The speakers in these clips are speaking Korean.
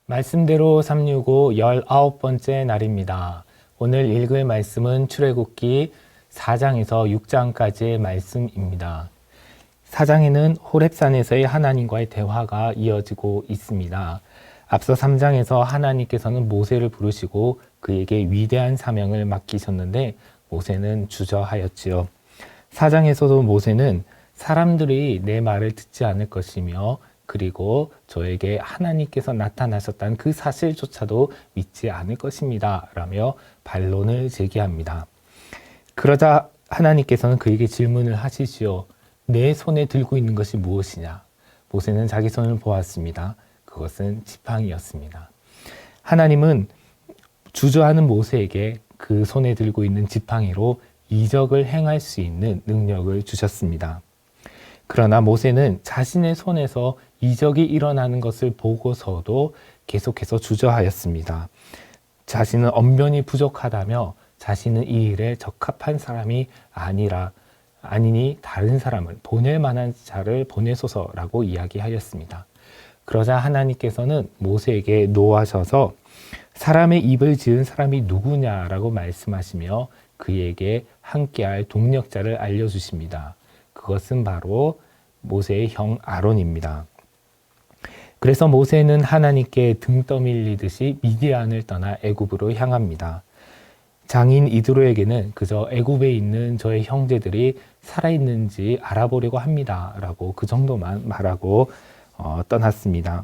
말씀대로 365 19번째 날입니다. 오늘 읽을 말씀은 출애굽기 4장에서 6장까지의 말씀입니다. 4장에는 호렙산에서의 하나님과의 대화가 이어지고 있습니다. 앞서 3장에서 하나님께서는 모세를 부르시고 그에게 위대한 사명을 맡기셨는데 모세는 주저하였지요. 4장에서도 모세는 사람들이 내 말을 듣지 않을 것이며 그리고 저에게 하나님께서 나타나셨다는 그 사실조차도 믿지 않을 것입니다. 라며 반론을 제기합니다. 그러자 하나님께서는 그에게 질문을 하시지요. 내 손에 들고 있는 것이 무엇이냐? 모세는 자기 손을 보았습니다. 그것은 지팡이였습니다. 하나님은 주저하는 모세에게 그 손에 들고 있는 지팡이로 이적을 행할 수 있는 능력을 주셨습니다. 그러나 모세는 자신의 손에서 이적이 일어나는 것을 보고서도 계속해서 주저하였습니다. 자신은 언변이 부족하다며 자신은 이 일에 적합한 사람이 아니니 다른 사람을 보낼 만한 자를 보내소서라고 이야기하였습니다. 그러자 하나님께서는 모세에게 노하셔서 사람의 입을 지은 사람이 누구냐라고 말씀하시며 그에게 함께할 동력자를 알려주십니다. 그것은 바로 모세의 형 아론입니다. 그래서 모세는 하나님께 등 떠밀리듯이 미디안을 떠나 애굽으로 향합니다. 장인 이드로에게는 그저 애굽에 있는 저의 형제들이 살아있는지 알아보려고 합니다. 라고 그 정도만 말하고 떠났습니다.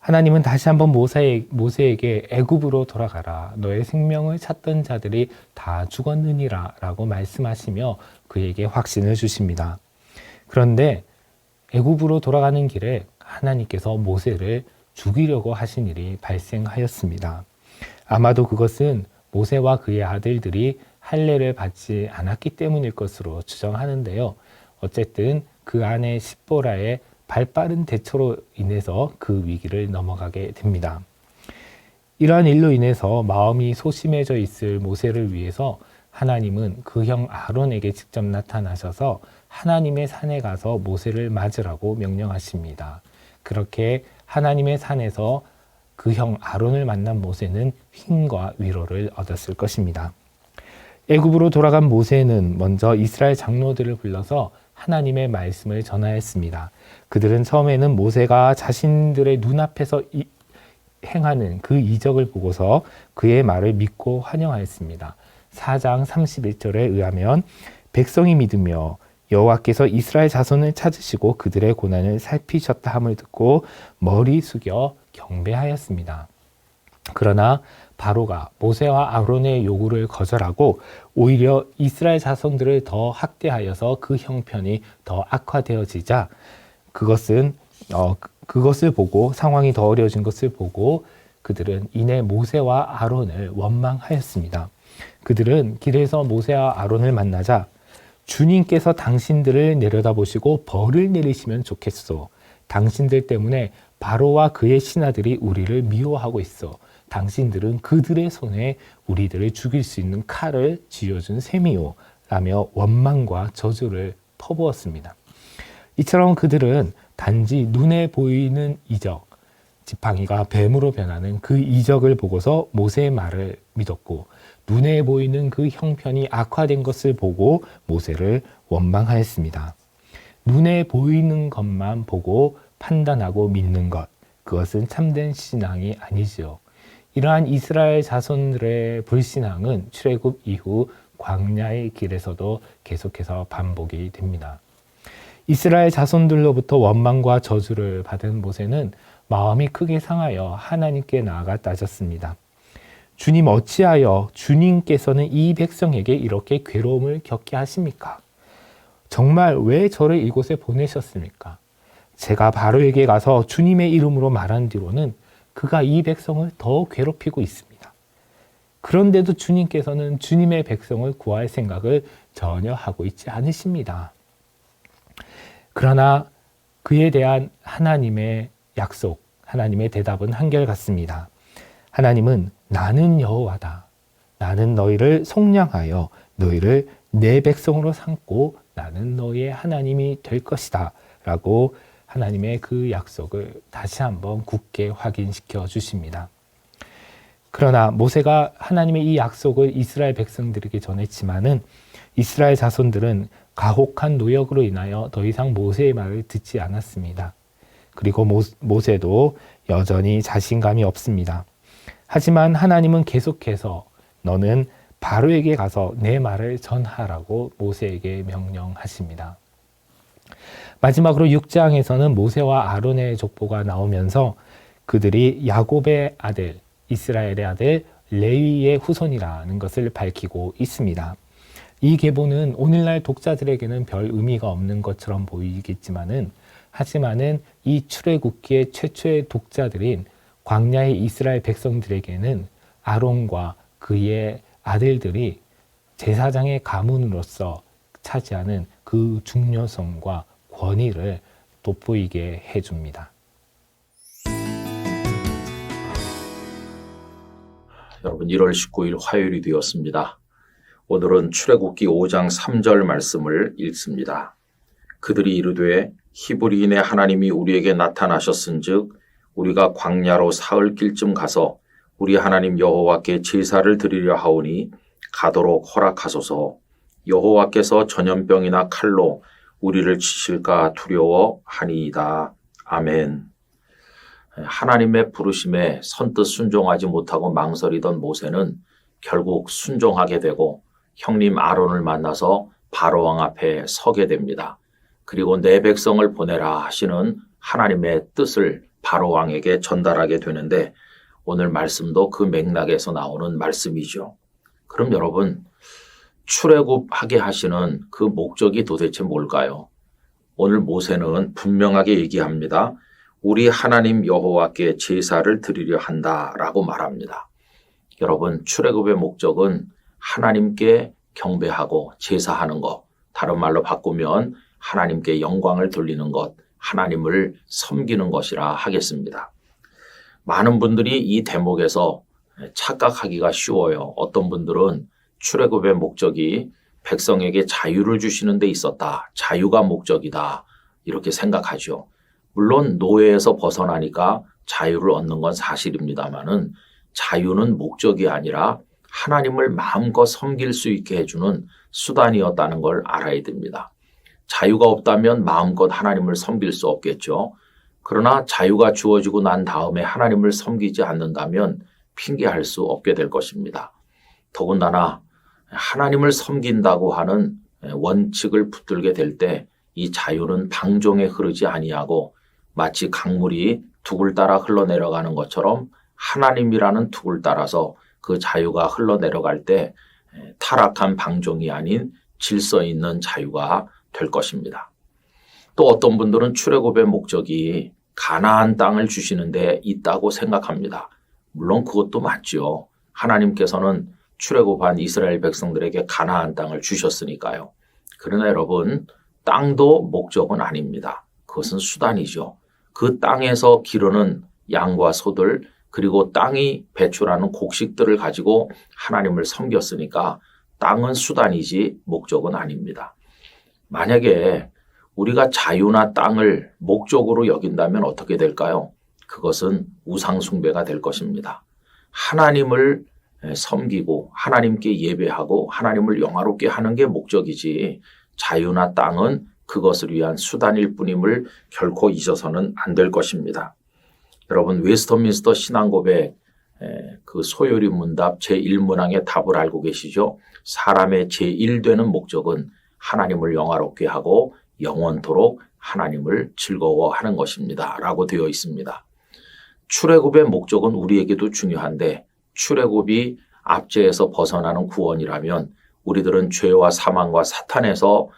하나님은 다시 한번 모세에게 애굽으로 돌아가라. 너의 생명을 찾던 자들이 다 죽었느니라 라고 말씀하시며 그에게 확신을 주십니다. 그런데 애굽으로 돌아가는 길에 하나님께서 모세를 죽이려고 하신 일이 발생하였습니다. 아마도 그것은 모세와 그의 아들들이 할례를 받지 않았기 때문일 것으로 추정하는데요. 어쨌든 그 아내 십보라의 발빠른 대처로 인해서 그 위기를 넘어가게 됩니다. 이러한 일로 인해서 마음이 소심해져 있을 모세를 위해서 하나님은 그 형 아론에게 직접 나타나셔서 하나님의 산에 가서 모세를 맞으라고 명령하십니다. 그렇게 하나님의 산에서 그 형 아론을 만난 모세는 힘과 위로를 얻었을 것입니다. 애굽으로 돌아간 모세는 먼저 이스라엘 장로들을 불러서 하나님의 말씀을 전하였습니다. 그들은 처음에는 모세가 자신들의 눈앞에서 행하는 그 이적을 보고서 그의 말을 믿고 환영하였습니다. 4장 31절에 의하면 백성이 믿으며 여호와께서 이스라엘 자손을 찾으시고 그들의 고난을 살피셨다 함을 듣고 머리 숙여 경배하였습니다. 그러나 바로가 모세와 아론의 요구를 거절하고 오히려 이스라엘 자손들을 더 학대하여서 그 형편이 더 악화되어지자 그것을 보고 상황이 더 어려워진 것을 보고 그들은 이내 모세와 아론을 원망하였습니다. 그들은 길에서 모세와 아론을 만나자 주님께서 당신들을 내려다보시고 벌을 내리시면 좋겠소. 당신들 때문에 바로와 그의 신하들이 우리를 미워하고 있어. 당신들은 그들의 손에 우리들을 죽일 수 있는 칼을 쥐어준 셈이요. 라며 원망과 저주를 퍼부었습니다. 이처럼 그들은 단지 눈에 보이는 이적, 지팡이가 뱀으로 변하는 그 이적을 보고서 모세의 말을 믿었고 눈에 보이는 그 형편이 악화된 것을 보고 모세를 원망하였습니다. 눈에 보이는 것만 보고 판단하고 믿는 것, 그것은 참된 신앙이 아니지요. 이러한 이스라엘 자손들의 불신앙은 출애굽 이후 광야의 길에서도 계속해서 반복이 됩니다. 이스라엘 자손들로부터 원망과 저주를 받은 모세는 마음이 크게 상하여 하나님께 나아가 따졌습니다. 주님 어찌하여 주님께서는 이 백성에게 이렇게 괴로움을 겪게 하십니까? 정말 왜 저를 이곳에 보내셨습니까? 제가 바로에게 가서 주님의 이름으로 말한 뒤로는 그가 이 백성을 더 괴롭히고 있습니다. 그런데도 주님께서는 주님의 백성을 구할 생각을 전혀 하고 있지 않으십니다. 그러나 그에 대한 하나님의 약속, 하나님의 대답은 한결같습니다. 하나님은 나는 여호와다. 나는 너희를 속량하여 너희를 내 백성으로 삼고 나는 너희의 하나님이 될 것이다. 라고 하나님의 그 약속을 다시 한번 굳게 확인시켜 주십니다. 그러나 모세가 하나님의 이 약속을 이스라엘 백성들에게 전했지만은 이스라엘 자손들은 가혹한 노역으로 인하여 더 이상 모세의 말을 듣지 않았습니다. 그리고 모세도 여전히 자신감이 없습니다. 하지만 하나님은 계속해서 너는 바로에게 가서 내 말을 전하라고 모세에게 명령하십니다. 마지막으로 6장에서는 모세와 아론의 족보가 나오면서 그들이 야곱의 아들, 이스라엘의 아들 레위의 후손이라는 것을 밝히고 있습니다. 이 계보는 오늘날 독자들에게는 별 의미가 없는 것처럼 보이겠지만은 하지만은 이 출애굽기의 최초의 독자들인 광야의 이스라엘 백성들에게는 아론과 그의 아들들이 제사장의 가문으로서 차지하는 그 중요성과 권위를 돋보이게 해줍니다. 여러분 1월 19일 화요일이 되었습니다. 오늘은 출애굽기 5장 3절 말씀을 읽습니다. 그들이 이르되 히브리인의 하나님이 우리에게 나타나셨은즉 우리가 광야로 사흘 길쯤 가서 우리 하나님 여호와께 제사를 드리려 하오니 가도록 허락하소서. 여호와께서 전염병이나 칼로 우리를 치실까 두려워하니이다. 아멘. 하나님의 부르심에 선뜻 순종하지 못하고 망설이던 모세는 결국 순종하게 되고 형님 아론을 만나서 바로왕 앞에 서게 됩니다. 그리고 내 백성을 보내라 하시는 하나님의 뜻을 바로왕에게 전달하게 되는데 오늘 말씀도 그 맥락에서 나오는 말씀이죠. 그럼 여러분 출애굽하게 하시는 그 목적이 도대체 뭘까요? 오늘 모세는 분명하게 얘기합니다. 우리 하나님 여호와께 제사를 드리려 한다라고 말합니다. 여러분 출애굽의 목적은 하나님께 경배하고 제사하는 것, 다른 말로 바꾸면 하나님께 영광을 돌리는 것, 하나님을 섬기는 것이라 하겠습니다. 많은 분들이 이 대목에서 착각하기가 쉬워요. 어떤 분들은 출애굽의 목적이 백성에게 자유를 주시는 데 있었다. 자유가 목적이다. 이렇게 생각하죠. 물론 노예에서 벗어나니까 자유를 얻는 건 사실입니다만은 자유는 목적이 아니라 하나님을 마음껏 섬길 수 있게 해주는 수단이었다는 걸 알아야 됩니다. 자유가 없다면 마음껏 하나님을 섬길 수 없겠죠. 그러나 자유가 주어지고 난 다음에 하나님을 섬기지 않는다면 핑계할 수 없게 될 것입니다. 더군다나 하나님을 섬긴다고 하는 원칙을 붙들게 될 때 이 자유는 방종에 흐르지 아니하고 마치 강물이 둑을 따라 흘러내려가는 것처럼 하나님이라는 둑을 따라서 그 자유가 흘러내려갈 때 타락한 방종이 아닌 질서 있는 자유가 될 것입니다. 또 어떤 분들은 출애굽의 목적이 가나안 땅을 주시는 데 있다고 생각합니다. 물론 그것도 맞죠. 하나님께서는 출애굽한 이스라엘 백성들에게 가나안 땅을 주셨으니까요. 그러나 여러분 땅도 목적은 아닙니다. 그것은 수단이죠. 그 땅에서 기르는 양과 소들 그리고 땅이 배출하는 곡식들을 가지고 하나님을 섬겼으니까 땅은 수단이지 목적은 아닙니다. 만약에 우리가 자유나 땅을 목적으로 여긴다면 어떻게 될까요? 그것은 우상숭배가 될 것입니다. 하나님을 섬기고 하나님께 예배하고 하나님을 영화롭게 하는 게 목적이지 자유나 땅은 그것을 위한 수단일 뿐임을 결코 잊어서는 안 될 것입니다. 여러분 웨스터민스터 신앙고백 그 소요리 문답 제1문항의 답을 알고 계시죠? 사람의 제1되는 목적은 하나님을 영화롭게 하고 영원토록 하나님을 즐거워하는 것입니다. 라고 되어 있습니다. 출애굽의 목적은 우리에게도 중요한데 출애굽이 압제에서 벗어나는 구원이라면 우리들은 죄와 사망과 사탄에서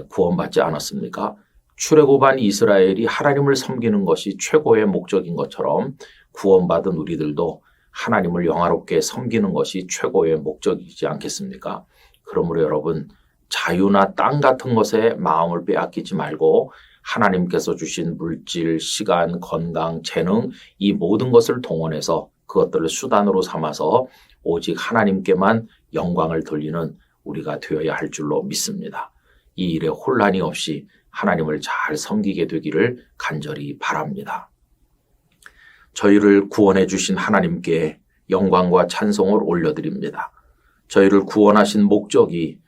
구원받지 않았습니까? 출애굽한 이스라엘이 하나님을 섬기는 것이 최고의 목적인 것처럼 구원받은 우리들도 하나님을 영화롭게 섬기는 것이 최고의 목적이지 않겠습니까? 그러므로 여러분 자유나 땅 같은 것에 마음을 빼앗기지 말고 하나님께서 주신 물질, 시간, 건강, 재능 이 모든 것을 동원해서 그것들을 수단으로 삼아서 오직 하나님께만 영광을 돌리는 우리가 되어야 할 줄로 믿습니다. 이 일에 혼란이 없이 하나님을 잘 섬기게 되기를 간절히 바랍니다. 저희를 구원해 주신 하나님께 영광과 찬송을 올려드립니다. 저희를 구원하신 목적이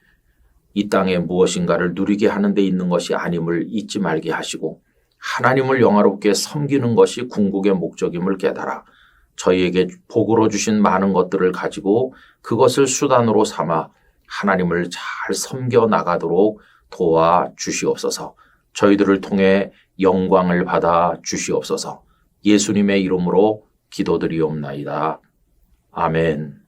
이 땅에 무엇인가를 누리게 하는 데 있는 것이 아님을 잊지 말게 하시고 하나님을 영화롭게 섬기는 것이 궁극의 목적임을 깨달아 저희에게 복으로 주신 많은 것들을 가지고 그것을 수단으로 삼아 하나님을 잘 섬겨 나가도록 도와 주시옵소서. 저희들을 통해 영광을 받아 주시옵소서. 예수님의 이름으로 기도드리옵나이다. 아멘.